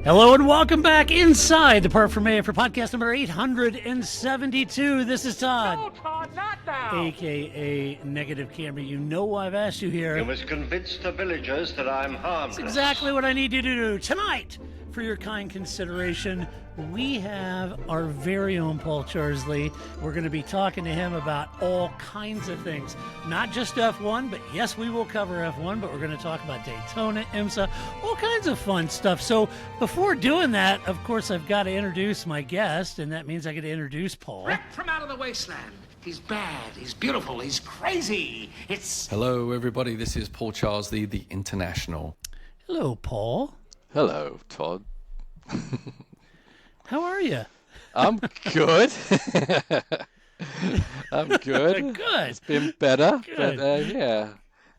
Hello and welcome back inside the Parc Fermé F1 podcast number 872. This is Todd. No, Todd, not now. AKA Negative Camera. You know why I've asked you here. You must convince the villagers that I'm harmless. That's exactly what I need you to do tonight. For your kind consideration, we have our very own Paul Charsley. We're going to be talking to him about all kinds of things. Not just F1, but yes, we will cover F1, but we're going to talk about Daytona, IMSA, all kinds of fun stuff. So before doing that, of course, I've got to introduce my guest, and that means I get to introduce Paul. Ripped from out of the wasteland. He's bad, he's beautiful, he's crazy. Hello, everybody. This is Paul Charsley, the International. Hello, Paul. Hello, Todd. How are you? I'm good. I'm good. Good. It's been better, Good. but yeah,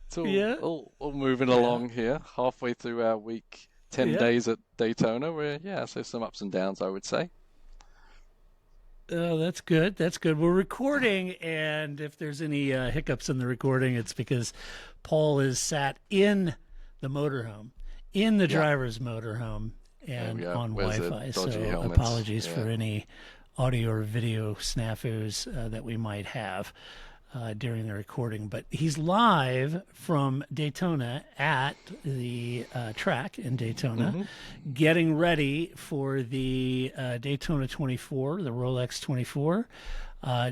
it's all moving along here. Halfway through our week, 10 days at Daytona. So some ups and downs, I would say. Oh, that's good. That's good. We're recording, and if there's any hiccups in the recording, it's because Paul is sat in the motorhome, in the driver's motorhome, and on Where's Wi-Fi. the dodgy So helmets? apologies for any audio or video snafus that we might have during the recording. But he's live from Daytona at the track in Daytona, getting ready for the Daytona 24, the Rolex 24.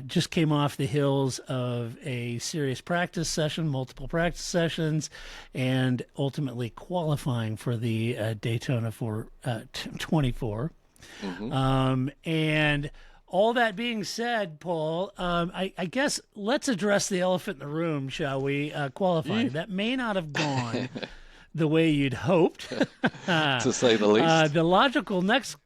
Just came off the hills of a serious practice session, multiple practice sessions, and ultimately qualifying for the Daytona 24. And all that being said, Paul, I guess let's address the elephant in the room, shall we? Qualifying. That may not have gone the way you'd hoped. To say the least. The logical next...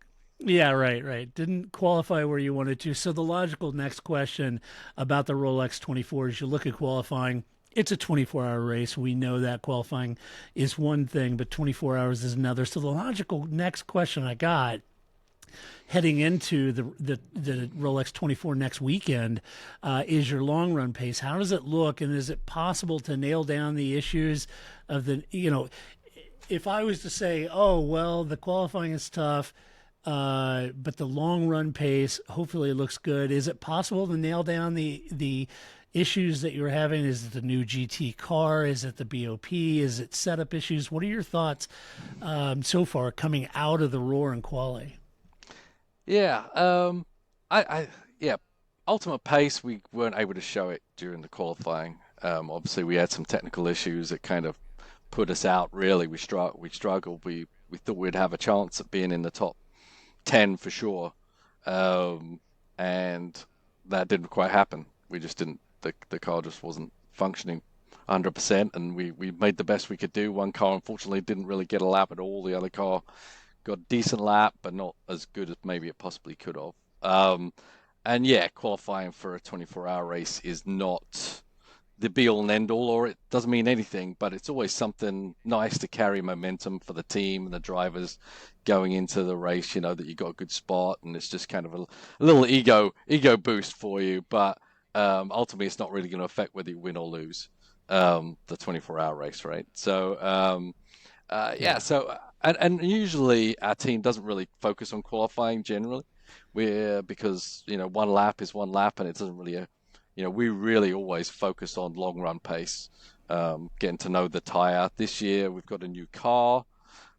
Yeah, right. Didn't qualify where you wanted to. So the logical next question about the Rolex 24 is you look at qualifying. It's a 24-hour race. We know that qualifying is one thing, but 24 hours is another. So the logical next question I got heading into the Rolex 24 next weekend is your long run pace. How does it look, and is it possible to nail down the issues of if I was to say, oh, well, the qualifying is tough, but the long run pace, hopefully it looks good. Is it possible to nail down the issues that you're having? Is it the new GT car? Is it the BOP? Is it setup issues? What are your thoughts so far coming out of the Roar and Quali? Yeah, ultimate pace, we weren't able to show it during the qualifying. Obviously, we had some technical issues that kind of put us out, really. We struggled. We thought we'd have a chance at being in the top 10 for sure, and that didn't quite happen. We just didn't. The car just wasn't functioning 100%, and we made the best we could do. One car unfortunately didn't really get a lap at all. The other car got a decent lap, but not as good as maybe it possibly could have. And qualifying for a 24-hour race is not the be-all and end-all, or it doesn't mean anything, but it's always something nice to carry momentum for the team and the drivers going into the race, that you got a good spot, and it's just kind of a little ego boost for you, but ultimately it's not really going to affect whether you win or lose the 24-hour race, right? So, and usually our team doesn't really focus on qualifying generally, because one lap is one lap, and it doesn't really we really always focus on long run pace, getting to know the tire. This year we've got a new car.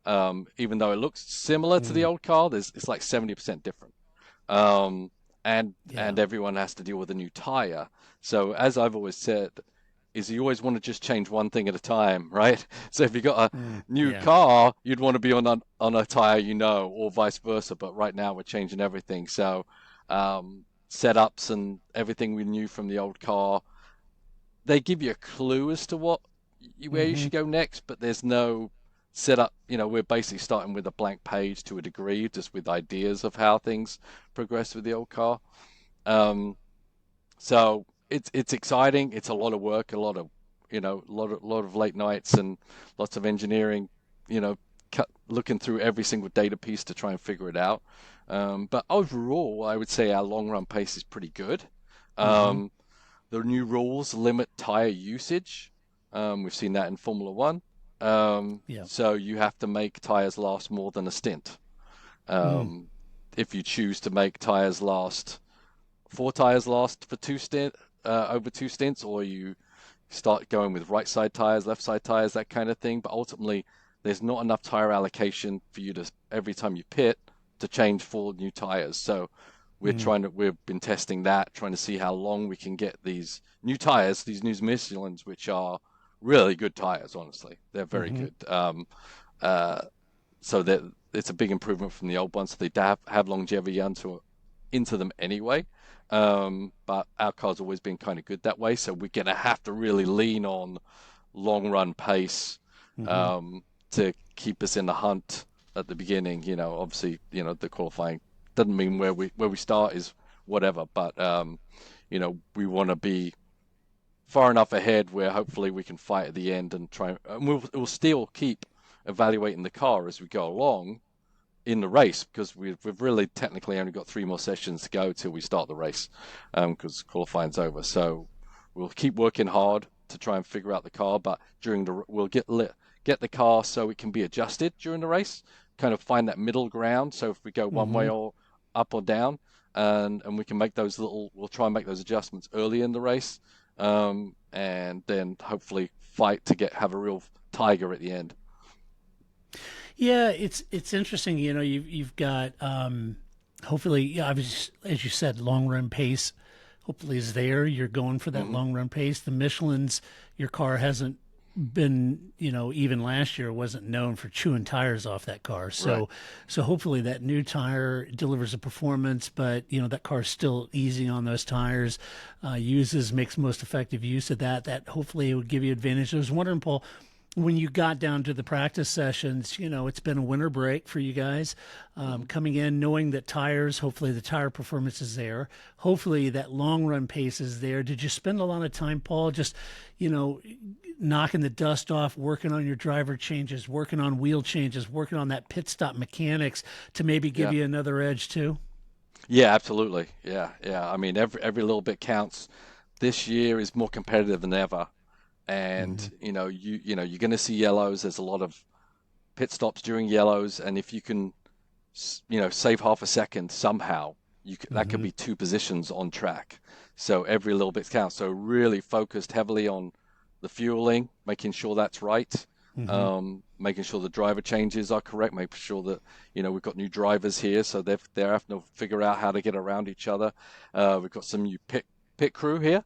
Even though it looks similar to the old car, it's like 70% different. And everyone has to deal with a new tire. So as I've always said, is you always want to just change one thing at a time, right? So if you got a new car, you'd want to be on a tire, or vice versa. But right now we're changing everything. So setups and everything we knew from the old car, they give you a clue as to where you should go next, but there's no setup. We're basically starting with a blank page to a degree, just with ideas of how things progress with the old car. So it's exciting. It's a lot of work, a lot of late nights and lots of engineering, looking through every single data piece to try and figure it out. But overall, I would say our long run pace is pretty good. The new rules limit tire usage. We've seen that in Formula One. So you have to make tires last more than a stint. If you choose to make tires last, 4 tires last for over 2 stints, or you start going with right side tires, left side tires, that kind of thing. But ultimately, there's not enough tire allocation for you to, every time you pit, to change 4 new tires. So we've been testing that, trying to see how long we can get these new tires, these new Michelins, which are really good tires, honestly. They're very good. So that it's a big improvement from the old ones. So they have longevity into them anyway. But our car's always been kind of good that way. So we're going to have to really lean on long run pace to keep us in the hunt at the beginning. Obviously, the qualifying doesn't mean where we start is whatever, but we want to be far enough ahead where hopefully we can fight at the end and try. And we'll still keep evaluating the car as we go along in the race, because we've really technically only got 3 more sessions to go till we start the race, because qualifying's over. So we'll keep working hard to try and figure out the car, but we'll get the car so it can be adjusted during the race, kind of find that middle ground. So if we go one way or up or down, and we can make we'll try and make those adjustments early in the race, and then hopefully fight to have a real tiger at the end. Yeah, it's interesting. You've got hopefully, obviously, as you said, long run pace. Hopefully is there. You're going for that long run pace. The Michelin's, your car hasn't been, even last year wasn't known for chewing tires off that car. So Right. so hopefully that new tire delivers a performance, but that car's still easy on those tires. Makes most effective use of that. That hopefully would give you advantage. I was wondering, Paul, when you got down to the practice sessions, it's been a winter break for you guys, coming in, knowing that hopefully the tire performance is there. Hopefully that long run pace is there. Did you spend a lot of time, Paul, just, knocking the dust off, working on your driver changes, working on wheel changes, working on that pit stop mechanics to maybe give you another edge too? Yeah, absolutely. Yeah. I mean, every little bit counts. This year is more competitive than ever. And you're going to see yellows. There's a lot of pit stops during yellows, and if you can, save half a second somehow, that could be 2 positions on track. So every little bit counts. So really focused heavily on the fueling, making sure that's right, making sure the driver changes are correct, making sure that we've got new drivers here, so they're having to figure out how to get around each other. We've got some new pit crew here.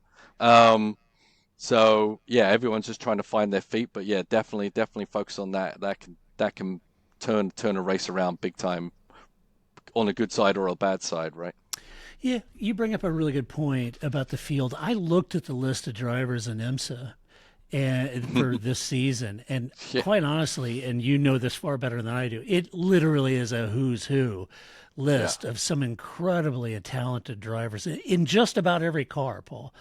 So yeah, everyone's just trying to find their feet, but yeah, definitely focus on that. That can turn a race around big time, on a good side or a bad side, right? Yeah, you bring up a really good point about the field. I looked at the list of drivers in IMSA and for this season, and quite honestly, and you know this far better than I do, it literally is a who's who list of some incredibly talented drivers in just about every car, Paul.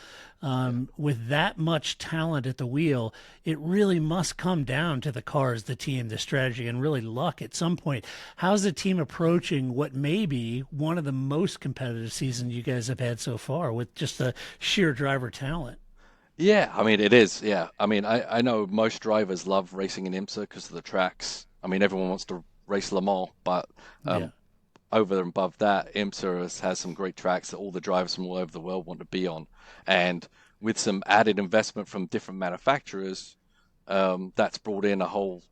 With that much talent at the wheel, it really must come down to the cars, the team, the strategy, and really luck at some point. How's the team approaching what may be one of the most competitive seasons you guys have had so far with just the sheer driver talent? Yeah, I mean, it is. Yeah, I mean, I know most drivers love racing in IMSA because of the tracks. I mean, everyone wants to race Le Mans, but over and above that, IMSA has some great tracks that all the drivers from all over the world want to be on. And with some added investment from different manufacturers, that's brought in a whole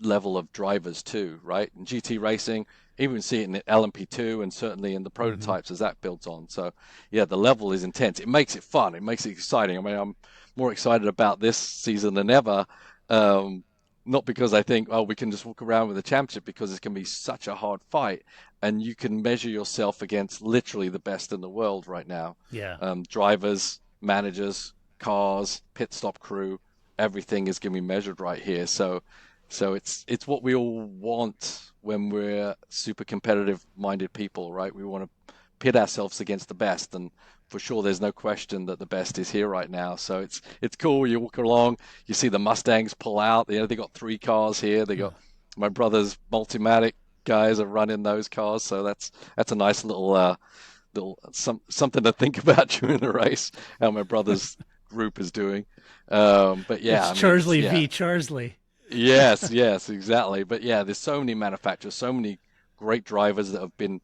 level of drivers too, right? In GT racing, even see it in the LMP2 and certainly in the prototypes as that builds on. So yeah, the level is intense. It makes it fun. It makes it exciting. I mean, I'm more excited about this season than ever. Not because I think, oh, we can just walk around with a championship, because it's going to be such a hard fight, and you can measure yourself against literally the best in the world right now. Yeah. Drivers, managers, cars, pit stop crew, everything is going to be measured right here. So it's what we all want when we're super competitive minded people, right? We want to pit ourselves against the best, and for sure there's no question that the best is here right now. So it's cool. You walk along, you see the Mustangs pull out. They got 3 cars here. They got my brother's Multimatic guys are running those cars. So that's a nice little something to think about during the race, how my brother's group is doing. But yeah, it's Charsley v. Charsley. Yes, exactly. But yeah, there's so many manufacturers, so many great drivers that have been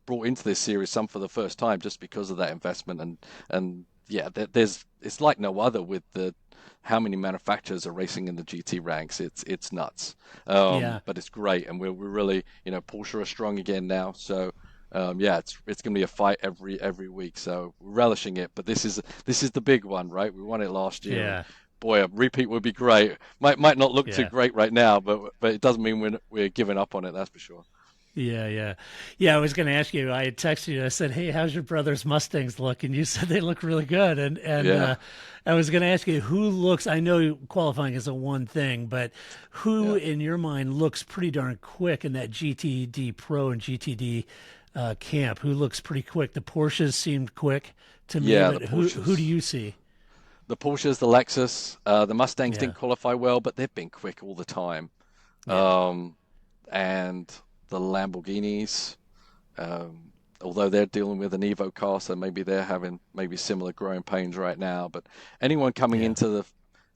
brought into this series, some for the first time, just because of that investment. And yeah, there's it's like no other with the how many manufacturers are racing in the GT ranks. It's nuts. Yeah. But it's great, and we're really, Porsche are strong again now. So yeah, it's going to be a fight every week. So we're relishing it. But this is the big one, right? We won it last year, and Yeah. boy, a repeat would be great. Might not look too Yeah. great right now, but it doesn't mean we're giving up on it. That's for sure. Yeah, yeah, yeah. I was going to ask you. I had texted you. I said, "Hey, how's your brother's Mustangs look?" And you said they look really good. And Yeah, I was going to ask you who looks. I know qualifying is a one thing, but who yeah, in your mind looks pretty darn quick in that GTD Pro and GTD camp? Who looks pretty quick? The Porsches seemed quick to me, yeah. The but who do Porsches. you see? The Porsches, the Lexus, the Mustangs Yeah, didn't qualify well, but they've been quick all the time. yeah, Um, and the Lamborghinis, although they're dealing with an Evo car, so maybe they're having maybe similar growing pains right now. But anyone coming yeah, into the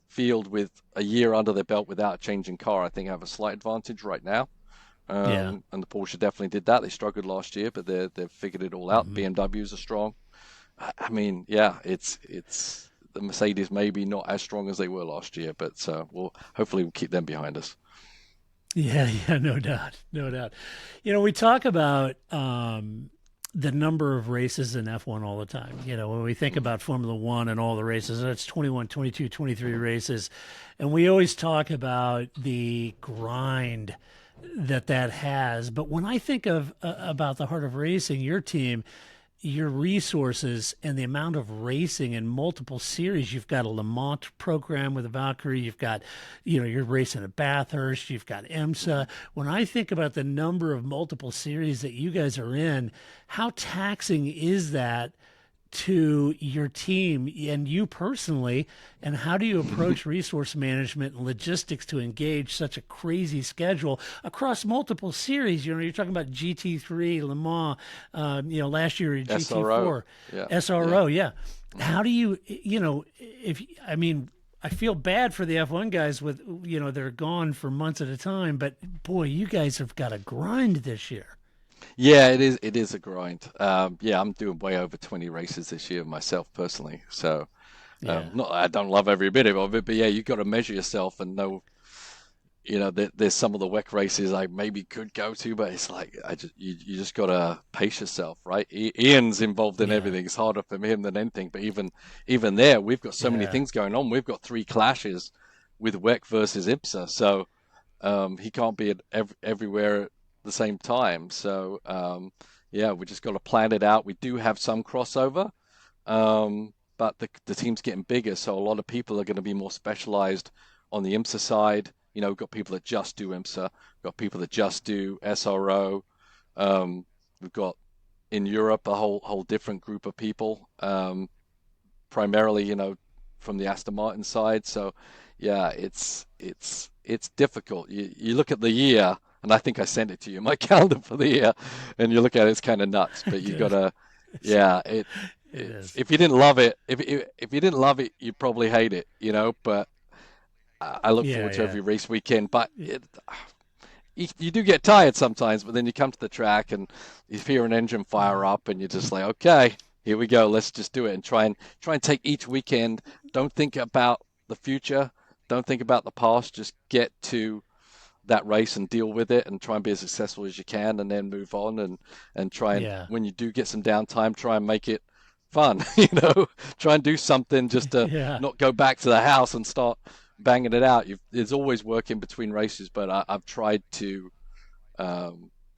field with a year under their belt without a changing car, I think have a slight advantage right now. yeah. And the Porsche definitely did that. They struggled last year, but they've figured it all out. Hmm. BMWs are strong. I mean, yeah, it's the Mercedes maybe not as strong as they were last year, but we'll keep them behind us. Yeah, yeah, no doubt, no doubt. We talk about the number of races in F1 all the time. When we think Mm. about Formula One and all the races, it's 21, 22, 23 races. And we always talk about the grind that has. But when I think of about the heart of racing, your team, your resources and the amount of racing and multiple series. You've got a Le Mans program with a Valkyrie. You've got, you're racing at Bathurst. You've got IMSA. When I think about the number of multiple series that you guys are in, how taxing is that to your team and you personally, and how do you approach resource management and logistics to engage such a crazy schedule across multiple series? You're talking about GT3, Le Mans, last year SRO, GT4, yeah, yeah. SRO. Yeah. How do you, if, I mean, I feel bad for the F1 guys with, they're gone for months at a time, but boy, you guys have got a grind this year. Yeah, it is a grind. Yeah, I'm doing way over 20 races this year myself personally. So, Yeah. not I don't love every bit of it, but yeah, you got to measure yourself and know, there's some of the WEC races I maybe could go to, but it's like you just got to pace yourself, right? Ian's involved in Yeah. everything. It's harder for him than anything, but even there, we've got so many Yeah. things going on. We've got three clashes with WEC versus IMSA, so he can't be at everywhere at the same time. So yeah, we just got to plan it out. We do have some crossover, but the team's getting bigger, so a lot of people are going to be more specialized on the IMSA side. We've got people that just do IMSA, we've got people that just do SRO. We've got in Europe a whole different group of people, primarily, from the Aston Martin side. So yeah, it's difficult. You look at the year, and I think I sent it to you, my calendar for the year, and you look at it, it's kind of nuts. I But you did. gotta, It's, yeah, it it's is. if you didn't love it, if you didn't love it, you probably hate it. But I look Yeah, forward to yeah. every race weekend. But you do get tired sometimes. But then you come to the track and you hear an engine fire up, and you're just like, okay, here we go. Let's just do it and try and take each weekend. Don't think about the future. Don't think about the past. Just get to that race and deal with it and try and be as successful as you can and then move on and try and Yeah. when you do get some downtime, try and make it fun, try and do something just to Yeah. not go back to the house and start banging it out. There's always work in between races, but I've tried to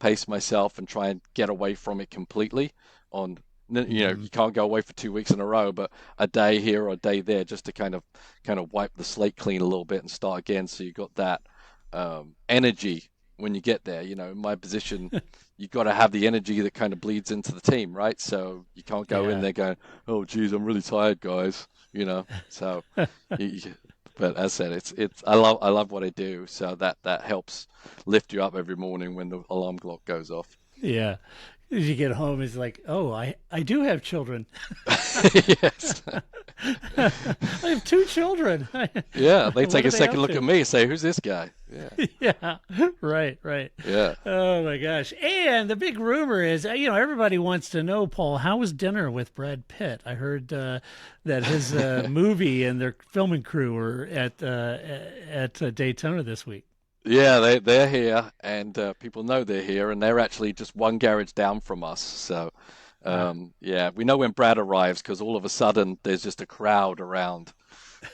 pace myself and try and get away from it completely on Hmm. you can't go away for 2 weeks in a row, but a day here or a day there just to kind of wipe the slate clean a little bit and start again. So you got that energy when you get there. In my position, you got to have the energy that kind of bleeds into the team, right? So you can't go in Yeah. there going, "Oh, geez, I'm really tired, guys." So, you, but as I said, it's I love what I do, so that helps lift you up every morning when the alarm clock goes off. Yeah. As you get home, it's like, oh, I do have children. Yes. I have two children. Yeah, they What take are a they second up look to? at me and say, "Who's this guy?" Yeah, Yeah, right, right. yeah. Oh my gosh. And the big rumor is, everybody wants to know, Paul, how was dinner with Brad Pitt? I heard that his movie and their filming crew were at Daytona this week. Yeah, they're here, and people know they're here, and they're actually just one garage down from us. So, Ah, yeah, we know when Brad arrives because all of a sudden there's just a crowd around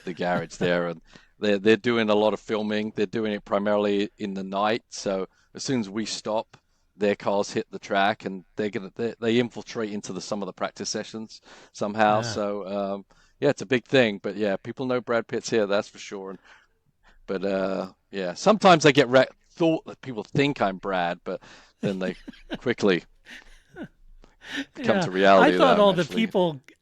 the garage there, and they're doing a lot of filming. They're doing it primarily in the night. So as soon as we stop, their cars hit the track, and they infiltrate into some of the practice sessions somehow. ah. So yeah, it's a big thing. But yeah, people know Brad Pitt's here, that's for sure. But yeah, sometimes I get thought that people think I'm Brad, but then they quickly come Yeah, to reality that I'm actually.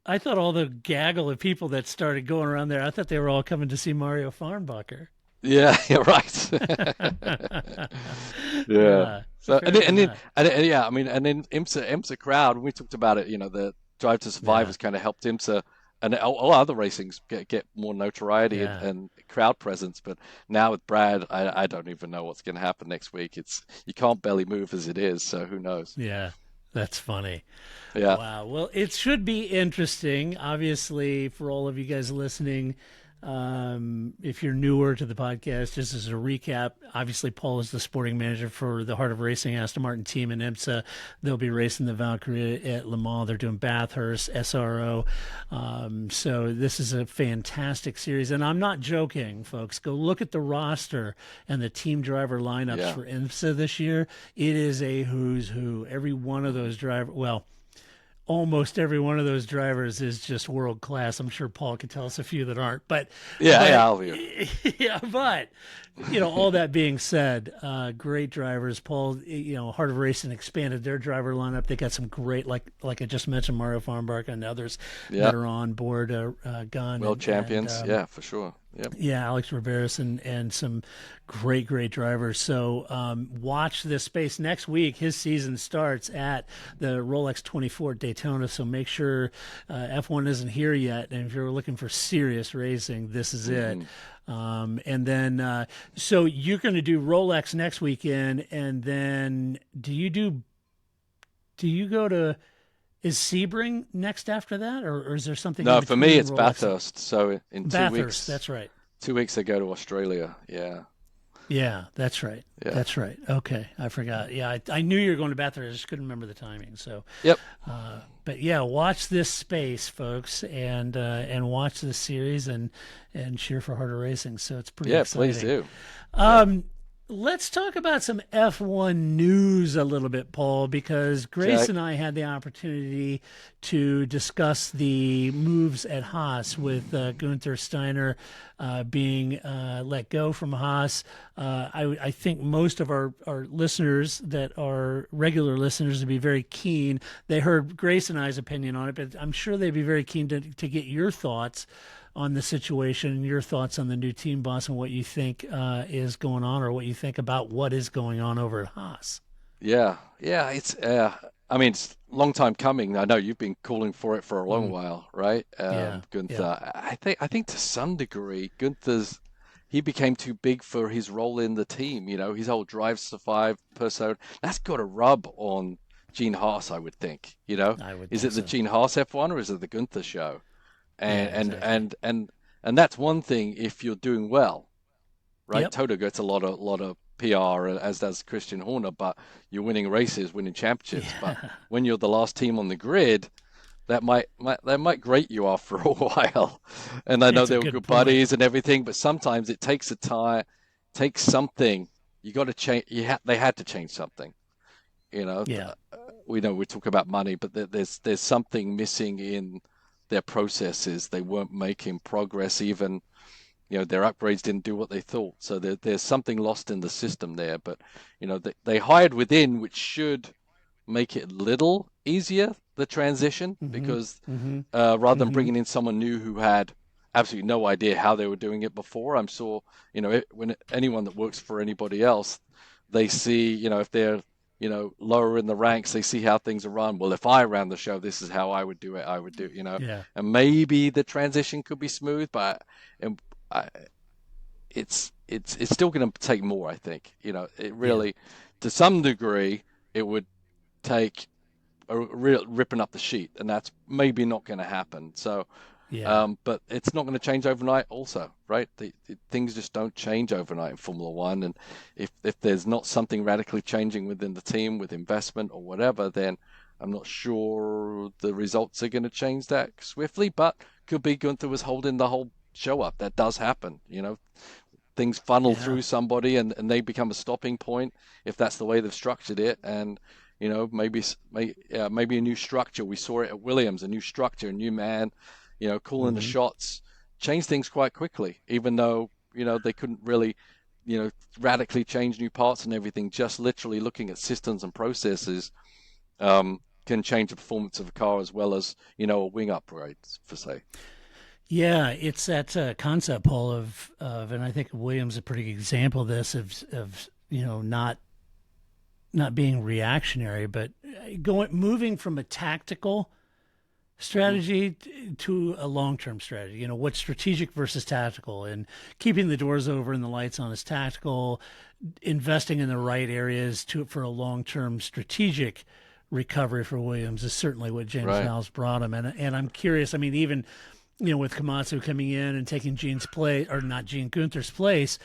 I thought all the gaggle of people that started going around there, I thought they were all coming to see Mario Farnbacher. Yeah, you're right. Yeah. So Fair enough. yeah, I mean, and then IMSA crowd. We talked about it. The Drive to Survive Yeah, has kind of helped IMSA and all other racings get more notoriety yeah, and crowd presence. But now with Brad, I don't even know what's going to happen next week. It's you can't barely move as it is, so who knows? yeah. That's funny. Yeah, Wow. Well, it should be interesting, obviously, for all of you guys listening. If you're newer to the podcast, just as a recap, obviously Paul is the sporting manager for the Heart of Racing Aston Martin team in IMSA. They'll be racing the Valkyrie at Le Mans. They're doing Bathurst, SRO. So this is a fantastic series. And I'm not joking, folks. Go look at the roster and the team driver lineups yeah, for IMSA this year. It is a who's who. Every one of those drivers, well, almost every one of those drivers is just world class. I'm sure Paul could tell us a few that aren't, yeah. but I'll be. yeah, but all that being said, great drivers. Paul, Heart of Racing expanded their driver lineup. They got some great, like I just mentioned, Mario Farnbark and others Yeah, that are on board. Gunn world and champions. Yeah, for sure. Yep. yeah, Alex Riveros and some great drivers. So watch this space next week. His season starts at the Rolex 24 Daytona. So make sure F1 isn't here yet, and if you're looking for serious racing, this is it. Hmm. And then so you're going to do Rolex next weekend, and then do you go to is Sebring next after that, or is there something in No, for me between it's Rolex? Bathurst. So in two Bathurst, weeks, that's right. 2 weeks I go to Australia. Yeah, Yeah, that's right. yeah. That's right. Okay, I forgot. Yeah, I knew you were going to Bathurst. I just couldn't remember the timing. So, Yep. but yeah, watch this space, folks, and watch this series and cheer for harder racing. So it's pretty Yeah, please exciting. do. Yeah. Um, let's talk about some F1 news a little bit, Paul, because Grace Okay. and I had the opportunity to discuss the moves at Haas with Gunther Steiner being let go from Haas. I think most of our listeners that are regular listeners would be very keen. They heard Grace and I's opinion on it, but I'm sure they'd be very keen to get your thoughts on the situation and your thoughts on the new team boss and what you think is going on, or what you think about what is going on over at Haas. Yeah, yeah. I mean, it's a long time coming. I know you've been calling for it for a long Mm, while, right? yeah, yeah, Gunther. I think to some degree, he became too big for his role in the team. His whole drive to survive persona. That's got a rub on Gene Haas, I would think. I would Is think it the so. Gene Haas F1 or is it the Gunther show? Yeah, And and exactly. and and and that's one thing if you're doing well, right? Yep. Toto gets a lot of PR, as does Christian Horner, but you're winning races, winning championships. But Yeah, when you're the last team on the grid, that might grate you after a while. And I know it's a they were good good point. buddies and everything, but sometimes it takes a time, takes something. You got to change. They had to change something. You know, Yeah, we know we talk about money, but there's something missing in their processes. They weren't making progress even their upgrades didn't do what they thought. So there's something lost in the system there. But they hired within, which should make it a little easier the transition mm-hmm, because mm-hmm, rather than mm-hmm. bringing in someone new who had absolutely no idea how they were doing it before, when anyone that works for anybody else, they see if they're lower in the ranks, they see how things are run. Well, if I ran the show, this is how I would do it. I would do, Yeah. and maybe the transition could be smooth, but um, I, it's still going to take more, I think. It Yeah. really, to some degree, it would take a real ripping up the sheet, and that's maybe not going to happen. So, Yeah. but it's not going to change overnight also, right? Things just don't change overnight in Formula One. And if there's not something radically changing within the team with investment or whatever, then I'm not sure the results are going to change that swiftly, but could be Gunther was holding the whole show up. That does happen, things funnel Yeah. through somebody and they become a stopping point if that's the way they've structured it. And maybe a new structure. We saw it at Williams, a new structure, a new man, calling the Hmm. shots, changed things quite quickly, even though, they couldn't really, radically change new parts and everything. Just literally looking at systems and processes can change the performance of a car as well as, a wing upgrade, for say. Yeah, it's that concept, Paul, and I think Williams is a pretty good example of this, of not being reactionary, but moving from a tactical Hmm. strategy to a long-term strategy. What's strategic versus tactical, and keeping the doors over and the lights on is tactical. Investing in the right areas for a long-term strategic recovery for Williams is certainly what James Right. Vowles brought him. And I'm curious. I mean, even with Komatsu coming in and taking Gene's place, or not Gene, Gunther's place,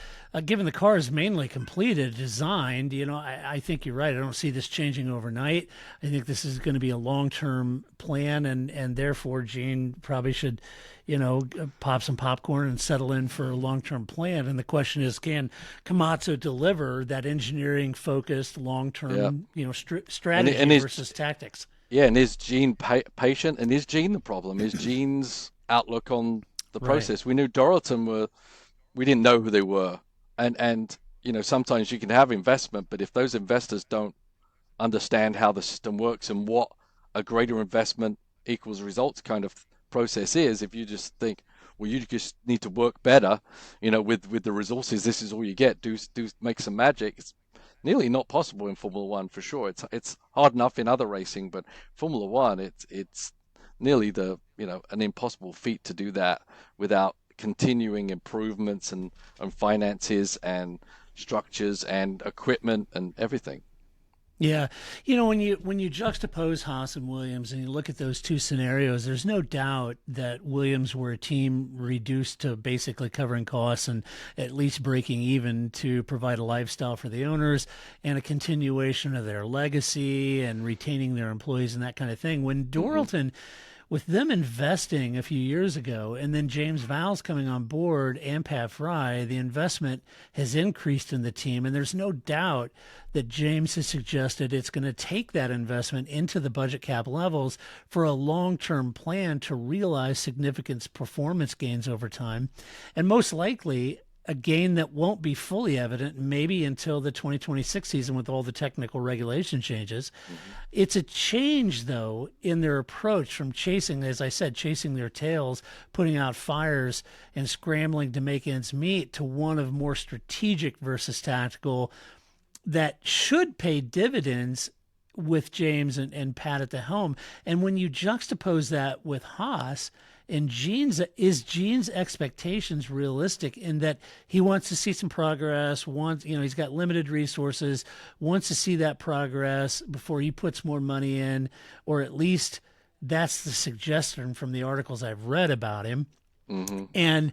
given the car is mainly completed, designed, I think you're right. I don't see this changing overnight. I think this is going to be a long-term plan, and therefore Gene probably should, pop some popcorn and settle in for a long-term plan. And the question is, can Komatsu deliver that engineering-focused, Yeah. long-term, And strategy and is versus tactics? Yeah, and is Gene patient? And is Gene the problem? Is Gene's outlook on the Right. process? We knew Doralton we didn't know who they were. And sometimes you can have investment, but if those investors don't understand how the system works and what a greater investment equals results kind of process is, if you just think, well, you just need to work better, with the resources, this is all you get, do make some magic. It's nearly not possible in Formula One for sure. It's hard enough in other racing, but Formula One, it's nearly an impossible feat to do that without continuing improvements and finances and structures and equipment and everything. Yeah, when you juxtapose Haas and Williams and you look at those two scenarios, there's no doubt that Williams were a team reduced to basically covering costs and at least breaking even to provide a lifestyle for the owners and a continuation of their legacy and retaining their employees and that kind of thing. When Hmm. Doralton, with them investing a few years ago and then James Vowles coming on board and Pat Fry, the investment has increased in the team. And there's no doubt that James has suggested it's going to take that investment into the budget cap levels for a long-term plan to realize significant performance gains over time. And most likely, a gain that won't be fully evident maybe until the 2026 season with all the technical regulation changes. Hmm. It's a change, though, in their approach from chasing, as I said, chasing their tails, putting out fires, and scrambling to make ends meet to one of more strategic versus tactical that should pay dividends with James and Pat at the helm. And when you juxtapose that with Haas, and Gene's expectations realistic in that he wants to see some progress, wants, he's got limited resources, wants to see that progress before he puts more money in, or at least that's the suggestion from the articles I've read about him. Hmm. And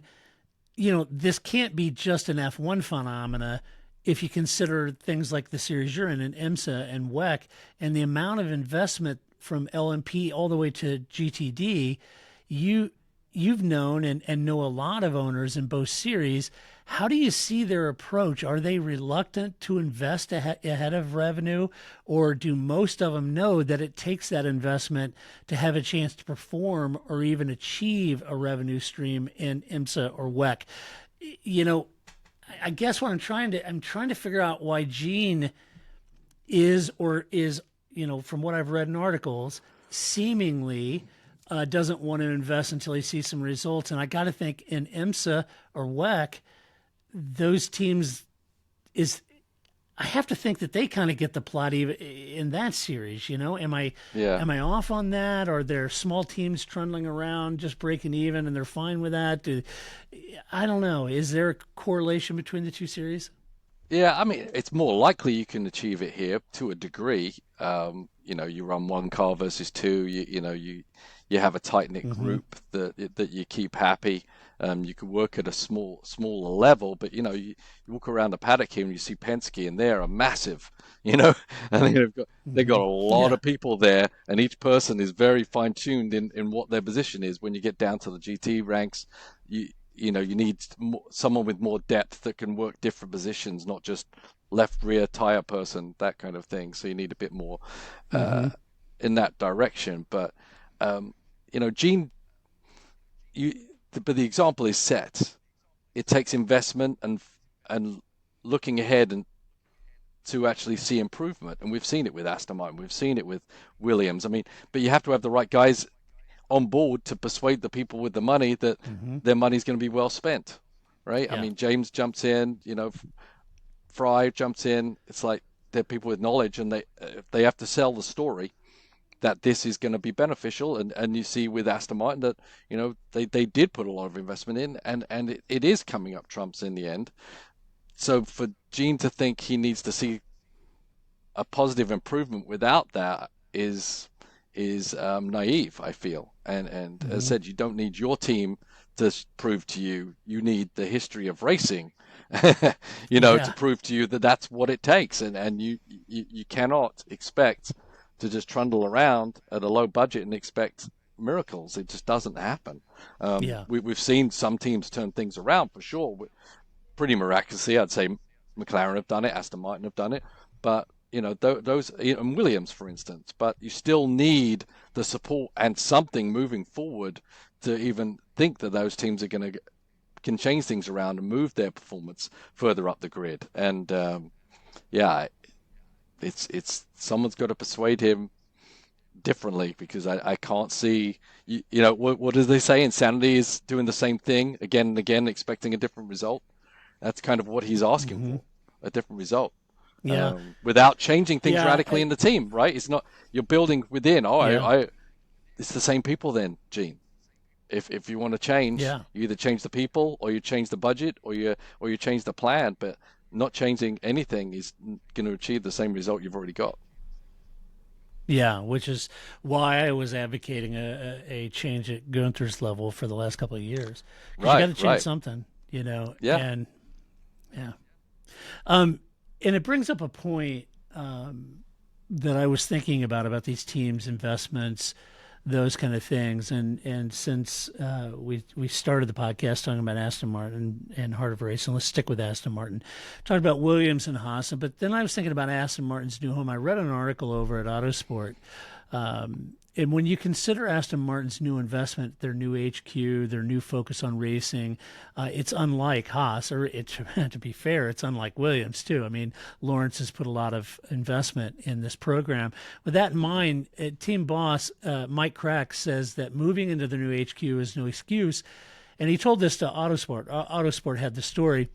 this can't be just an F1 phenomena if you consider things like the series you're in IMSA and WEC and the amount of investment from LMP all the way to GTD. You've known and know a lot of owners in both series. How do you see their approach? Are they reluctant to invest ahead of revenue, or do most of them know that it takes that investment to have a chance to perform or even achieve a revenue stream in IMSA or WEC? You know, I guess what I'm trying to figure out why Gene is, from what I've read in articles, seemingly doesn't want to invest until he sees some results. And I got to think in IMSA or WEC, those teams is I have to think that they kind of get the plot even in that series. Am I Yeah. am I off on that? Are there small teams trundling around just breaking even and they're fine with that? I don't know. Is there a correlation between the two series? Yeah, I mean, it's more likely you can achieve it here to a degree. You run one car versus two. You have a tight-knit Hmm. group that you keep happy. You can work at a smaller level, but you walk around the paddock here and you see Penske, and they're a massive, and they've got a lot Yeah. of people there, and each person is very fine-tuned in what their position is. When you get down to the GT ranks, you need someone with more depth that can work different positions, not just left rear tire person, that kind of thing. So you need a bit more uh, Hmm. in that direction. But Gene, you, but the example is set. It takes investment and looking ahead and to actually see improvement. And we've seen it with Aston Martin, we've seen it with Williams. I mean, but you have to have the right guys on board to persuade the people with the money that Hmm. their money's going to be well spent, right? I Yeah. mean, James jumps in, Fry jumps in. It's like they're people with knowledge, and they have to sell the story that this is going to be beneficial. And you see with Aston Martin that they did put a lot of investment in, and it is coming up trumps in the end. So for Gene to think he needs to see a positive improvement without that is naive, I feel. And as I Hmm. said, you don't need your team to prove to you. You need the history of racing, to Yeah. prove to you that that's what it takes. And you cannot expect to just trundle around at a low budget and expect miracles. It just doesn't happen. Yeah. We've seen some teams turn things around for sure, pretty miraculously. I'd say McLaren have done it, Aston Martin have done it, but those, and Williams, for instance. But you still need the support and something moving forward to even think that those teams are going to can change things around and move their performance further up the grid. And yeah, it's someone's got to persuade him differently, because I can't see. What do they say? Insanity is doing the same thing again and again, expecting a different result. That's kind of what he's asking Hmm. for, a different result, Yeah. without changing things Yeah. radically in the team, right? It's not, you're building within. Oh, Yeah. it's the same people then, Gene. If you want to change, Yeah. you either change the people, or you change the budget, or you change the plan, but not changing anything is going to achieve the same result you've already got. Yeah, which is why I was advocating a change at Gunther's level for the last couple of years, because you got Right, to change right. something, Yeah, and yeah. Um, and it brings up a point that I was thinking about these teams, investments, those kind of things. And since we started the podcast talking about Aston Martin and Heart of Racing, let's stick with Aston Martin. Talked about Williams and Haas, but then I was thinking about Aston Martin's new home. I read an article over at Autosport. And when you consider Aston Martin's new investment, their new HQ, their new focus on racing, it's unlike Haas, or to be fair, it's unlike Williams too. I mean, Lawrence has put a lot of investment in this program. With that in mind, team boss Mike Crack says that moving into the new HQ is no excuse, and he told this to Autosport. Autosport had the story.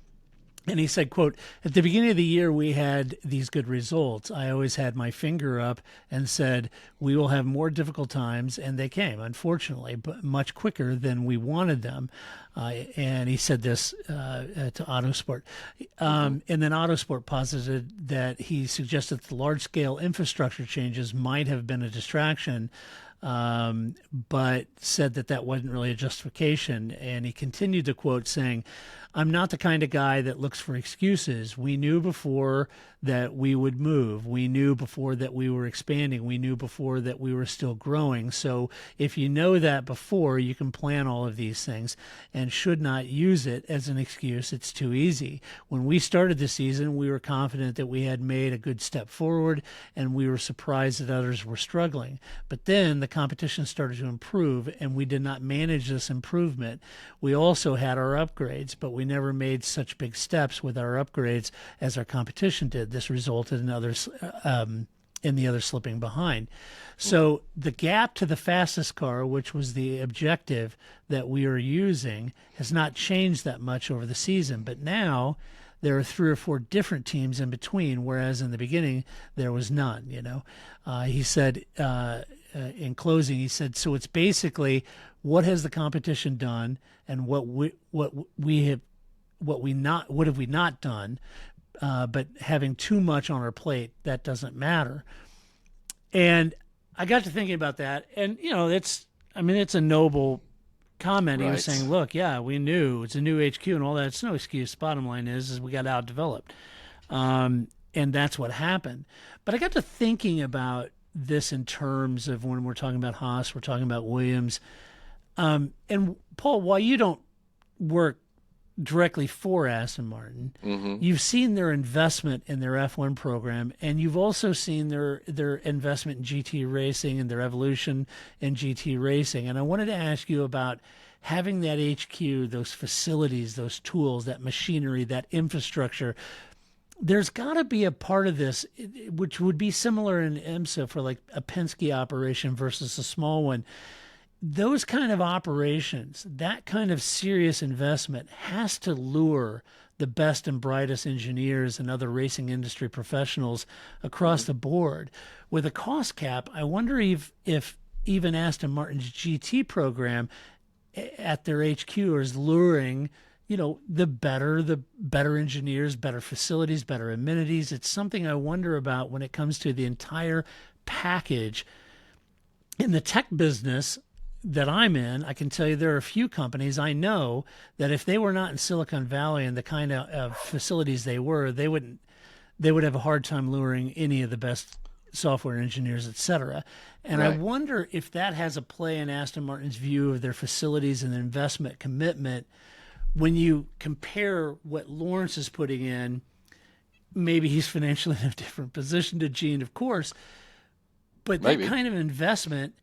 And he said, quote, at the beginning of the year, we had these good results. I always had my finger up and said, we will have more difficult times. And they came, unfortunately, but much quicker than we wanted them. And he said this to Autosport. And then Autosport posited that he suggested that the large-scale infrastructure changes might have been a distraction, but said that that wasn't really a justification. And he continued to quote saying, I'm not the kind of guy that looks for excuses. We knew before that we would move. We knew before that we were expanding. We knew before that we were still growing. So if you know that before, you can plan all of these things and should not use it as an excuse. It's too easy. When we started the season, we were confident that we had made a good step forward, and we were surprised that others were struggling. But then the competition started to improve, and we did not manage this improvement. We also had our upgrades, but we never made such big steps with our upgrades as our competition did. This resulted in others in the others slipping behind. So the gap to the fastest car, which was the objective that we are using, has not changed that much over the season. But now there are 3 or 4 different teams in between, whereas in the beginning there was none. He said in closing, he said, so it's basically what has the competition done, and what have we not done, but having too much on our plate, that doesn't matter. And I got to thinking about that, and it's a noble comment. He was saying, look, yeah, we knew it's a new HQ and all that. It's no excuse. Bottom line is we got outdeveloped. And that's what happened. But I got to thinking about this in terms of when we're talking about Haas, we're talking about Williams. And Paul, while you don't work directly for Aston Martin, you've seen their investment in their F1 program, and you've also seen their investment in GT racing and their evolution in GT racing. And I wanted to ask you about having that HQ, those facilities, those tools, that machinery, that infrastructure. There's got to be a part of this which would be similar in IMSA for like a Penske operation versus a small one. Those kind of operations, that kind of serious investment has to lure the best and brightest engineers and other racing industry professionals across the board. With a cost cap, I wonder if even Aston Martin's GT program at their HQ is luring, the better engineers, better facilities, better amenities. It's something I wonder about when it comes to the entire package. In the tech business that I'm in, I can tell you there are a few companies I know that if they were not in Silicon Valley and the kind of facilities they would have a hard time luring any of the best software engineers, etc. And I wonder if that has a play in Aston Martin's view of their facilities and their investment commitment. When you compare what Lawrence is putting in, maybe he's financially in a different position to Gene, of course, but that kind of investment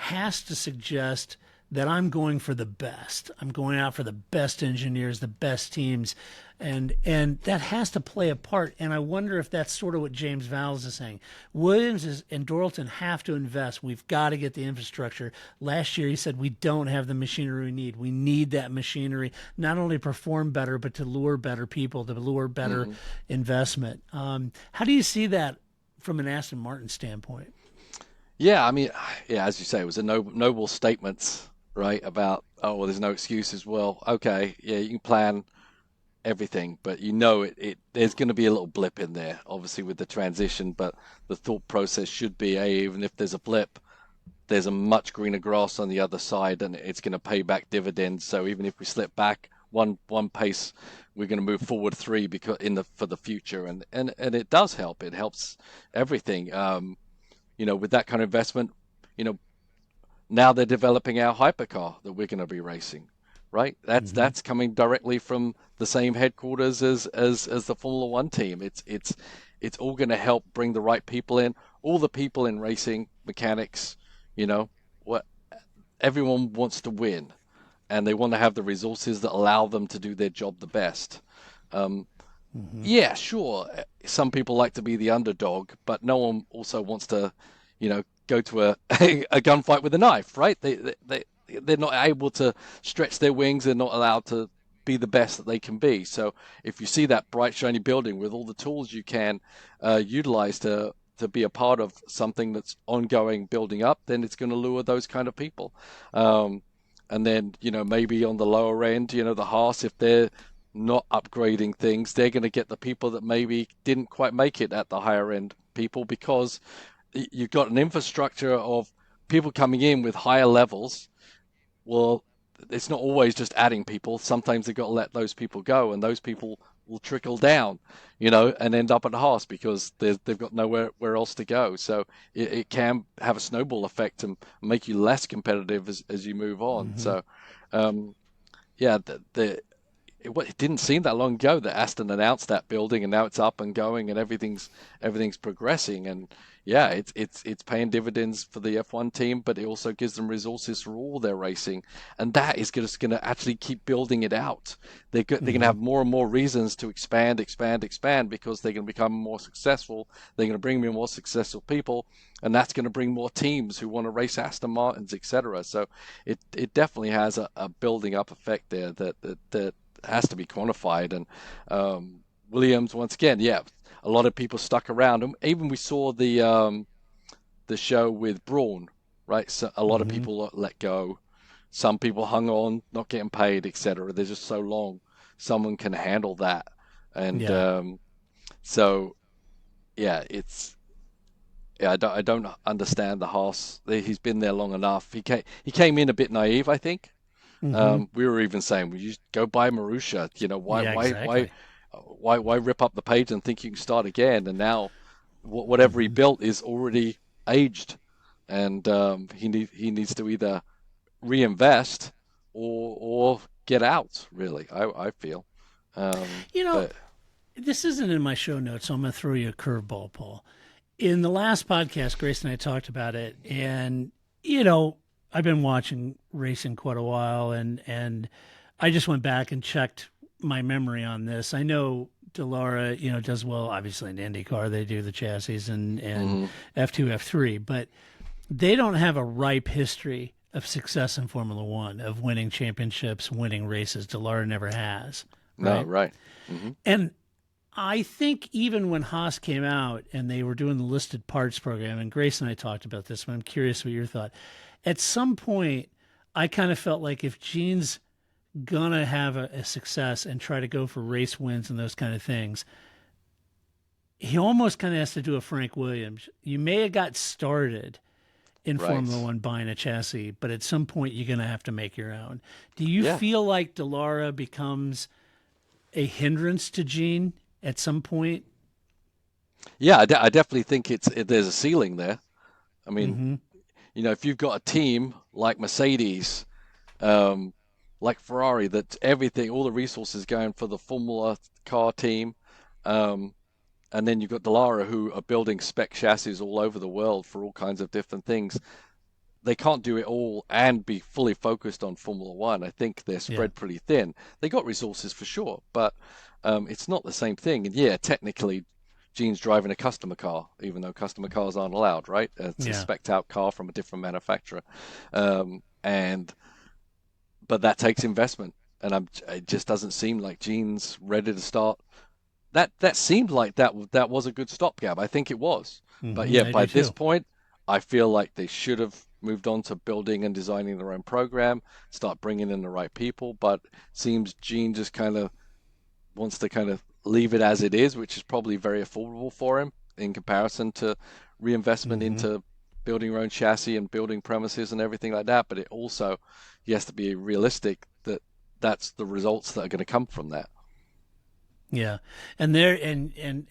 has to suggest that I'm going for the best. I'm going out for the best engineers, the best teams, and that has to play a part. And I wonder if that's sort of what James Vowles is saying. Williams and Dorilton have to invest. We've got to get the infrastructure. Last year he said we don't have the machinery we need. We need that machinery not only to perform better, but to lure better people, to lure better investment. How do you see that from an Aston Martin standpoint? Yeah, as you say, it was a noble statements, right? About, there's no excuses. Well, okay, yeah, you can plan everything, but there's going to be a little blip in there, obviously with the transition. But the thought process should be, hey, even if there's a blip, there's a much greener grass on the other side, and it's going to pay back dividends. So even if we slip back one pace, we're going to move forward 3 for the future, and it does help. It helps everything. With that kind of investment, now they're developing our hypercar that we're going to be racing, right? That's coming directly from the same headquarters as the Formula One team. It's all going to help bring the right people in, all the people in racing, mechanics, everyone wants to win, and they want to have the resources that allow them to do their job the best. Yeah, sure. Some people like to be the underdog, but no one also wants to, go to a gunfight with a knife, right? They're not able to stretch their wings. They're not allowed to be the best that they can be. So if you see that bright, shiny building with all the tools you can utilize to be a part of something that's ongoing, building up, then it's going to lure those kind of people. And then, maybe on the lower end, the Haas, if they're not upgrading things, they're going to get the people that maybe didn't quite make it at the higher end people, because you've got an infrastructure of people coming in with higher levels. Well, it's not always just adding people. Sometimes they've got to let those people go, and those people will trickle down, and end up at Haas because they've got nowhere else to go. So it can have a snowball effect and make you less competitive as you move on. So, it didn't seem that long ago that Aston announced that building, and now it's up and going, and everything's progressing. And yeah, it's paying dividends for the F1 team, but it also gives them resources for all their racing, and that is just going to actually keep building it out. They're going to have more and more reasons to expand, because they're going to become more successful. They're going to bring in more successful people, and that's going to bring more teams who want to race Aston Martins, etc. So it definitely has a building up effect there that has to be quantified. And Williams, once again, yeah, a lot of people stuck around. And even we saw the show with Braun, right? So a lot of Hmm. people let go. Some people hung on, not getting paid, etc. They're just so long. Someone can handle that, and Yeah. so yeah, it's yeah. I don't understand the Haas. He's been there long enough. He came in a bit naive, I think. Hmm. We were even saying, well, you go buy Marussia. You know, Yeah, exactly. why rip up the page and think you can start again? And now, whatever he Hmm. built is already aged, and he needs to either reinvest or get out. Really, I feel. You know, But this isn't in my show notes, so I'm going to throw you a curveball, Paul. In the last podcast, Grace and I talked about it, and I've been watching racing quite a while, and I just went back and checked my memory on this. I know DeLara, does well, obviously in IndyCar. They do the chassis and mhm, F2, F3, but they don't have a ripe history of success in Formula One, of winning championships, winning races. DeLara never has, no, right? right. Hmm. And I think even when Haas came out and they were doing the listed parts program, and Grace and I talked about this, but I'm curious what your thought. At some point, I kind of felt like if Gene's gonna have a success and try to go for race wins and those kind of things, he almost kind of has to do a Frank Williams. You may have got started in Right. Formula One buying a chassis, but at some point you're gonna have to make your own. Do you Yeah. feel like DeLara becomes a hindrance to Gene at some point? Yeah, I definitely think there's a ceiling there. I mean, Mm-hmm. if you've got a team like Mercedes, um, like Ferrari, that everything, all the resources going for the Formula car team, um, and then you've got DeLara who are building spec chassis all over the world for all kinds of different things. They can't do it all and be fully focused on Formula One. I think they're Yeah. spread pretty thin. They got resources for sure, but it's not the same thing. And yeah, technically, Gene's driving a customer car, even though customer cars aren't allowed, right? It's a Yeah. spec'd out car from a different manufacturer, and but that takes investment, and it just doesn't seem like Gene's ready to start. That seemed like that was a good stopgap. I think it was, but Mm-hmm. yeah, I by do this too. point, I feel like they should have moved on to building and designing their own program, start bringing in the right people. But seems Gene just kind of wants to kind of leave it as it is, which is probably very affordable for him in comparison to reinvestment Mm-hmm. into building your own chassis and building premises and everything like that. But it also, he has to be realistic that that's the results that are going to come from that. Yeah. And there and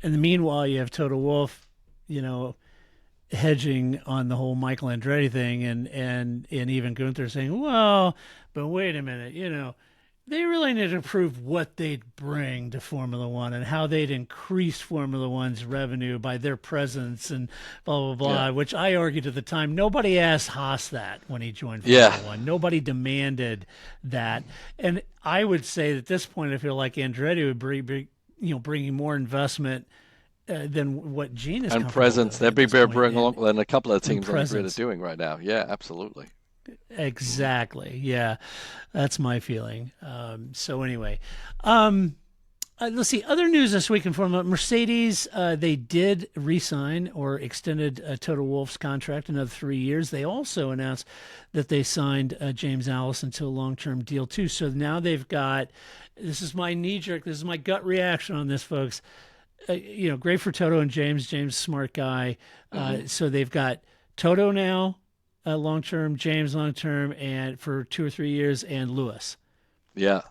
meanwhile you have Toto Wolff, you know, hedging on the whole Michael Andretti thing, and even Gunther saying, well, but wait a minute, they really need to prove what they'd bring to Formula One and how they'd increase Formula One's revenue by their presence and blah, blah, Yeah. blah, which I argued at the time. Nobody asked Haas that when he joined Yeah. Formula One. Nobody demanded that. And I would say that at this point, I feel like Andretti would be bringing more investment than what Gene is And comfortable presence, doing they'd at be this better point. bring along than a couple of And teams on the grid are presence. doing right now. Yeah, absolutely. Hmm. Exactly. Yeah, that's my feeling. So anyway, let's see. Other news this week in Formula Mercedes, they did re-sign or extended Toto Wolff's contract another 3 years. They also announced that they signed James Allison to a long-term deal too. So now they've got. This is my knee-jerk. This is my gut reaction on this, folks. Great for Toto and James. James, smart guy. Hmm. So they've got Toto now, long term, James long term, and for 2 or 3 years, and Lewis Yeah.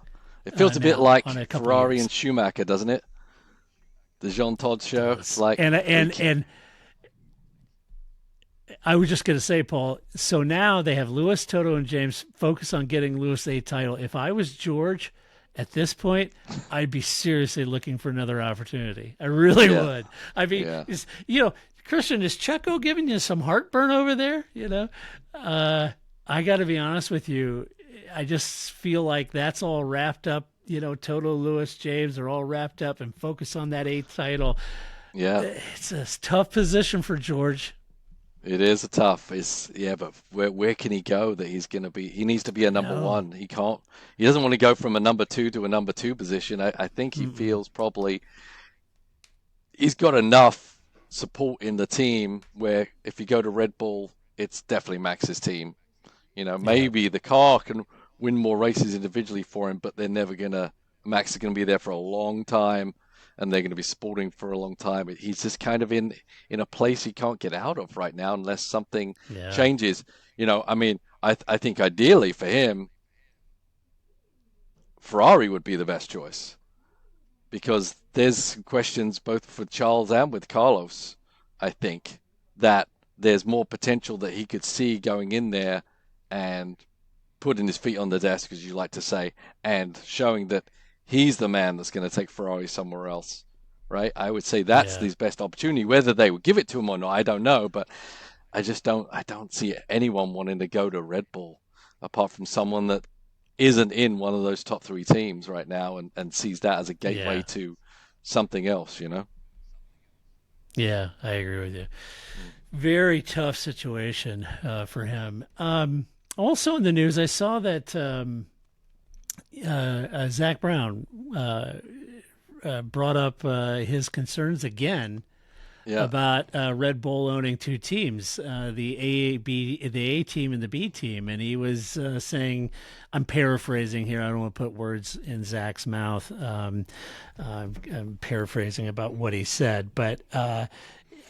It feels a bit now like on a couple of Ferrari and years. Schumacher, doesn't it? The Jean Todt It show. It's does. like And they and and I was just going to say, Paul. So now they have Lewis, Toto, and James focus on getting Lewis a title. If I was George, at this point, I'd be seriously looking for another opportunity. I really yeah, would. I mean, yeah. Christian, is Checo giving you some heartburn over there? I got to be honest with you. I just feel like that's all wrapped up. Toto, Lewis, James are all wrapped up and focus on that eighth title. Yeah. It's a tough position for George. It is a tough. But where can he go that he's going to be? He needs to be a number No. one. He can't. He doesn't want to go from a number two to a number two position. I think he Mm-mm. feels probably he's got enough support in the team where if you go to Red Bull, it's definitely Max's team. Yeah. Maybe the car can win more races individually for him, but they're never gonna. Max is gonna be there for a long time, and they're gonna be sporting for a long time. He's just kind of in a place he can't get out of right now unless something Yeah. changes. I mean, I think ideally for him, Ferrari would be the best choice because there's questions both for Charles and with Carlos. I think that there's more potential that he could see going in there and putting his feet on the desk, as you like to say, and showing that he's the man that's going to take Ferrari somewhere else, right? I would say that's Yeah. his best opportunity. Whether they would give it to him or not, I don't know, but I don't see anyone wanting to go to Red Bull apart from someone that isn't in one of those top three teams right now and sees that as a gateway Yeah. to something else. Yeah. I agree with you. Mm. Very tough situation for him. Also in the news, I saw that Zach Brown brought up his concerns again Yeah, about Red Bull owning two teams, the A team and the B team, and he was saying, I'm paraphrasing here. I don't want to put words in Zach's mouth. I'm paraphrasing about what he said, but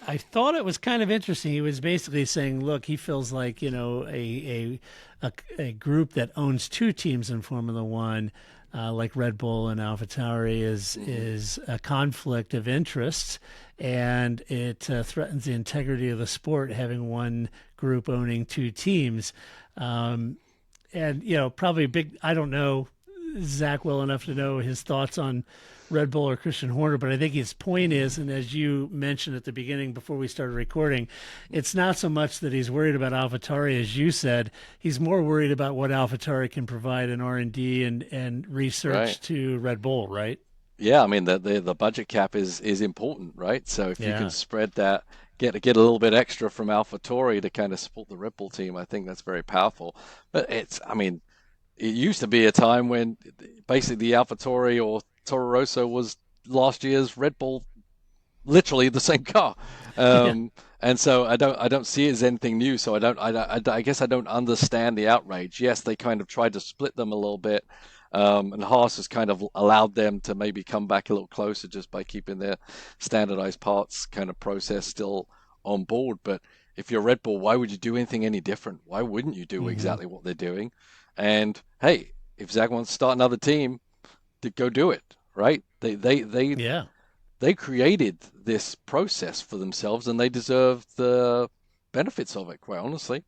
I thought it was kind of interesting. He was basically saying, look, he feels like a group that owns two teams in Formula One, like Red Bull and AlphaTauri, is a conflict of interests, and it threatens the integrity of the sport having one group owning two teams. And probably a big. I don't know Zach well enough to know his thoughts on Red Bull or Christian Horner, but I think his point is, and as you mentioned at the beginning before we started recording, it's not so much that he's worried about AlphaTauri as you said. He's more worried about what AlphaTauri can provide in R&D and right. research to Red Bull, right? Yeah, I mean the budget cap is important, right? So if you can Yeah, spread that, get a little bit extra from AlphaTauri to kind of support the Red Bull team, I think that's very powerful. But I mean, it used to be a time when basically the AlphaTauri or Toro Rosso was last year's Red Bull, literally the same car. yeah, And so I don't see it as anything new. So I guess I don't understand the outrage. Yes, they kind of tried to split them a little bit, and Haas has kind of allowed them to maybe come back a little closer just by keeping their standardized parts kind of process still on board. But if you're Red Bull, why would you do anything any different? Why wouldn't you do hmm exactly what they're doing? And hey, if Zach wants to start another team, to go do it, right? yeah, They created this process for themselves and they deserve the benefits of it, quite honestly.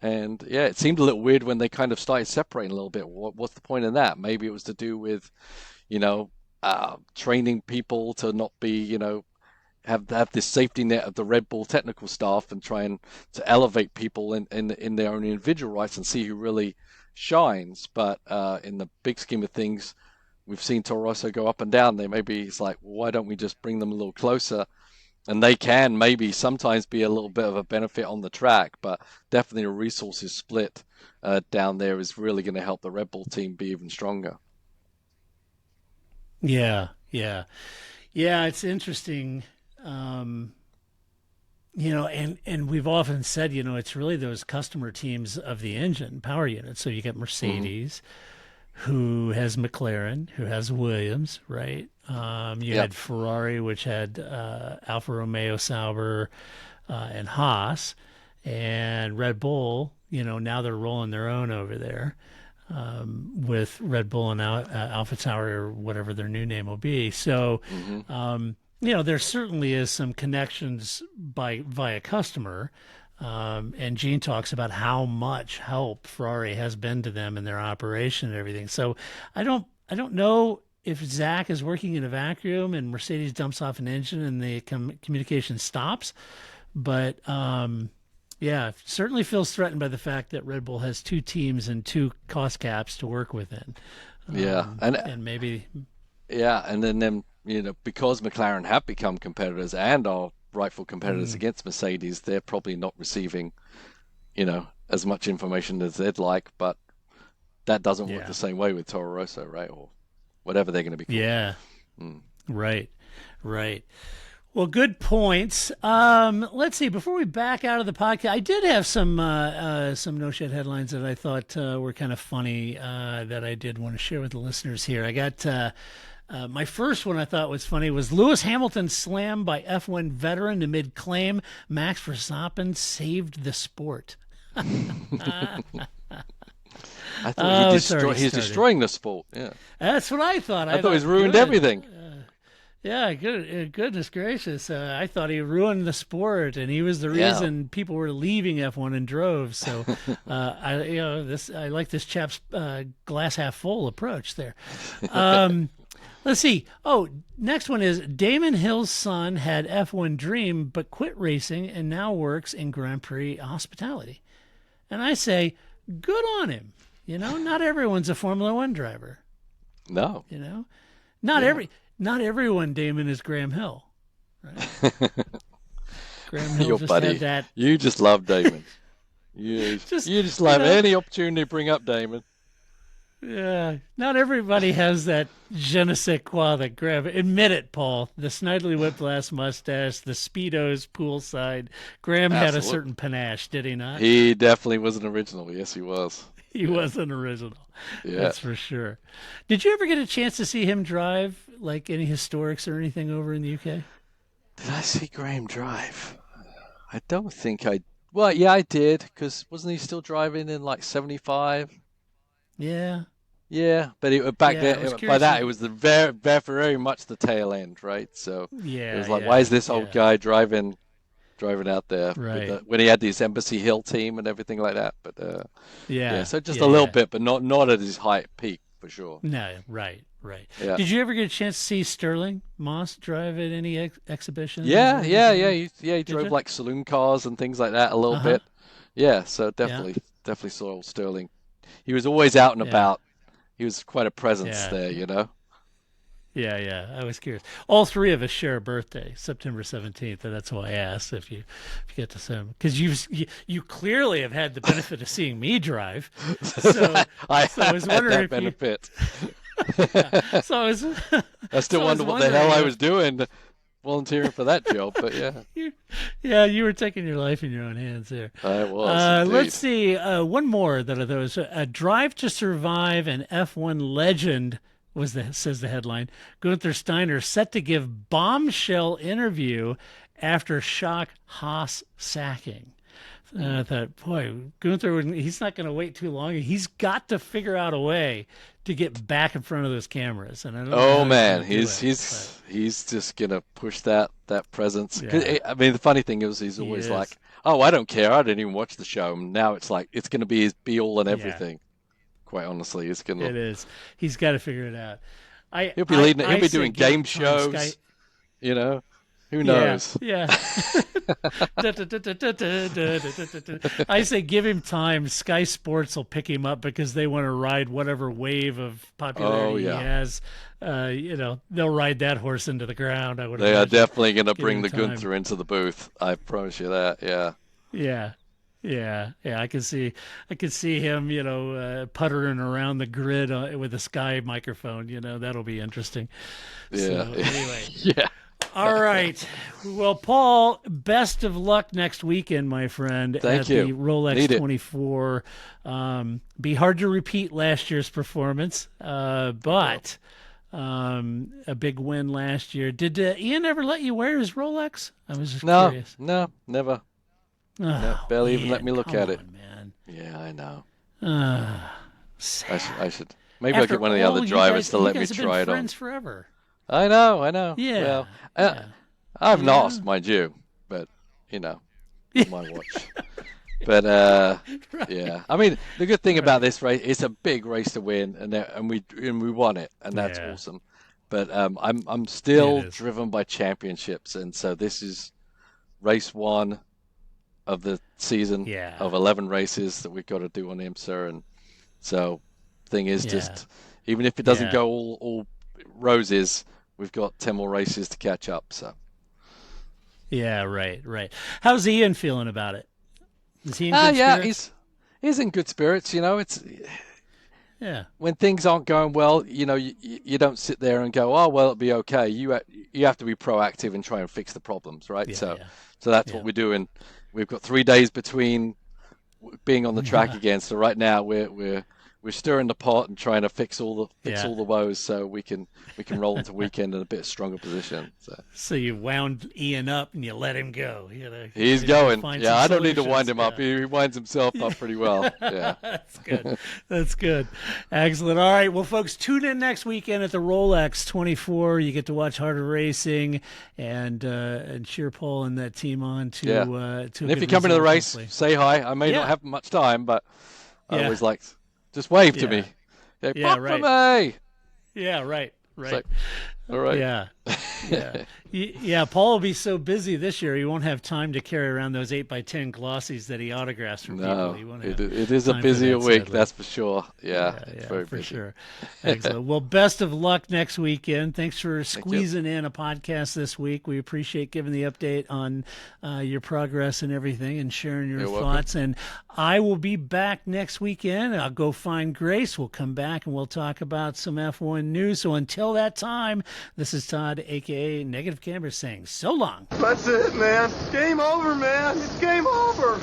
And yeah, it seemed a little weird when they kind of started separating a little bit. What's the point in that? Maybe it was to do with, you know, training people to not be, have this safety net of the Red Bull technical staff and trying to elevate people in their own individual rights and see who really shines. But in the big scheme of things, we've seen Toro Rosso go up and down. They maybe it's like, well, why don't we just bring them a little closer? And they can maybe sometimes be a little bit of a benefit on the track, but definitely a resources split down there is really going to help the Red Bull team be even stronger. yeah, yeah, yeah. It's interesting. Um, and we've often said, it's really those customer teams of the engine power units. So you get Hmm. Mercedes, who has McLaren, who has Williams, right? You Yep. had Ferrari, which had Alfa Romeo, Sauber, and Haas, and Red Bull. Now they're rolling their own over there with Red Bull and Alpha Tower or whatever their new name will be. So, Hmm. there certainly is some connections by via customer. And Gene talks about how much help Ferrari has been to them in their operation and everything. So I don't know if Zach is working in a vacuum and Mercedes dumps off an engine and the communication stops, but yeah, certainly feels threatened by the fact that Red Bull has two teams and two cost caps to work within. Yeah, and And maybe, yeah, and then because McLaren have become competitors and are rightful competitors against Mercedes, they're probably not receiving, as much information as they'd like, but that doesn't work the same way with Toro Rosso, right? Or whatever they're going to be called. Yeah. Right. Well, good points. Let's see. Before we back out of the podcast, I did have some no shit headlines that I thought were kind of funny that I did want to share with the listeners here. I got my first one I thought was funny was Lewis Hamilton slammed by F1 veteran amid claim Max Verstappen saved the sport. I thought he's destroying the sport. Yeah, that's what I thought. I thought he's ruined everything. Yeah, goodness gracious! I thought he ruined the sport, and he was the reason people were leaving F1 in droves. So, I like this chap's glass half full approach there. Let's see. Oh, next one is Damon Hill's son had F1 dream, but quit racing and now works in Grand Prix hospitality. And I say, good on him. Not everyone's a Formula One driver. No. Not everyone, Damon, is Graham Hill. Right? Graham Hill Your just buddy. had that. You just love Damon. You just love any opportunity to bring up Damon. Yeah, not everybody has that je ne sais quoi that Graham. Admit it, Paul. The snidely whiplash mustache, the Speedos poolside. Graham had a certain panache, did he not? He definitely was an original. Yes, he was. He was an original. Yeah. That's for sure. Did you ever get a chance to see him drive, like any historics or anything over in the UK? Did I see Graham drive? I don't think I... Well, yeah, I did, because wasn't he still driving in like 75? Yeah. Yeah, but by that, it was the very much the tail end, right? So it was like, why is this old guy driving out there when he had this Embassy Hill team and everything like that? But so just a little bit, but not at his height peak for sure. No, right. Yeah. Did you ever get a chance to see Sterling Moss drive at any exhibitions? Yeah. He drove like saloon cars and things like that a little bit. Yeah, so definitely saw old Sterling. He was always out and about. He was quite a presence there, Yeah. I was curious. All three of us share a birthday, September 17th, and that's why I asked if you get to see him, because you clearly have had the benefit of seeing me drive. So I was wondering if benefit. So I still wonder what the hell I was doing volunteering for that job, but you were taking your life in your own hands there. I was. Let's see, one more that are those. A Drive to Survive an F1 legend says the headline. Gunther Steiner set to give bombshell interview after shock Haas sacking. I thought, boy, Gunther, he's not going to wait too long. He's got to figure out a way to get back in front of those cameras. And I don't know man, he's just going to push that presence. Yeah. I mean, the funny thing is, he's always like, oh, I don't care. I didn't even watch the show. And now it's like, it's going to be his be all and everything. Quite honestly, it's going to. It is. He's got to figure it out. He'll be leading. He'll be doing game shows. Who knows? Yeah. I say give him time. Sky Sports will pick him up because they want to ride whatever wave of popularity he has. They'll ride that horse into the ground. They are definitely going to bring the Gunther into the booth. I promise you that. Yeah. Yeah. I can see him, puttering around the grid with a Sky microphone. That'll be interesting. Yeah. So, anyway. Yeah. All right. Well, Paul, best of luck next weekend, my friend. Thank you. The Rolex 24. Be hard to repeat last year's performance, but a big win last year. Did Ian ever let you wear his Rolex? I was just curious. No, never. Oh, barely even let me look at it. Man. Yeah, I know. Sad. I should. Maybe I'll get one of the other drivers to let me try it on. Friends forever. I know. Yeah. Well, I've lost, mind you, but my watch. But yeah. I mean, the good thing about this race, it's a big race to win, and we won it, and that's awesome. But I'm still driven by championships, and so this is race 1 of the season of 11 races that we've got to do on IMSA, and so thing is just even if it doesn't go all roses, we've got 10 more races to catch up. So Yeah, right, right. How's Ian feeling about it? Is he in good Yeah, spirits? he's in good spirits. It's Yeah, when things aren't going well, you don't sit there and go, oh, well, it'll be okay. You have to be proactive and try and fix the problems, right? yeah, So yeah, so that's what yeah. we're doing. We've got 3 days between being on the track again. So right now we're stirring the pot and trying to fix Yeah. all the woes so we can roll into weekend in a bit stronger position. So So you wound Ian up and you let him go. Get he's ready to go going. find Yeah, some I don't need to wind solutions. him up. Yeah. He winds himself up pretty well. Yeah. That's good. That's good. Excellent. All right. Well, folks, tune in next weekend at the Rolex 24. You get to watch Harder Racing and cheer Paul and that team on to Yeah. to a And if good you come into the result, race, hopefully. say hi. I may not Yeah. have much time, but I Yeah. always like just wave to Yeah. me. Yeah, Yeah. Parc Right. Fermé. Yeah. Right. It's Right. like, all right. Yeah. Yeah. Yeah, Paul will be so busy this year he won't have time to carry around those 8x10 glossies that he autographs for people. No, He won't it have it is a time for busier that, week, sadly. that's for sure. Yeah, Yeah, it's yeah, very for busy. sure. Excellent. Well, best of luck next weekend. Thanks for you. squeezing in a podcast this week. We appreciate giving the update on your progress and everything and sharing your You're welcome. thoughts. And I will be back next weekend. I'll go find Grace. We'll come back and we'll talk about some F1 news. So until that time, this is Todd, a.k.a. Negative Camera, saying so long. That's it, man. Game over, man. It's game over.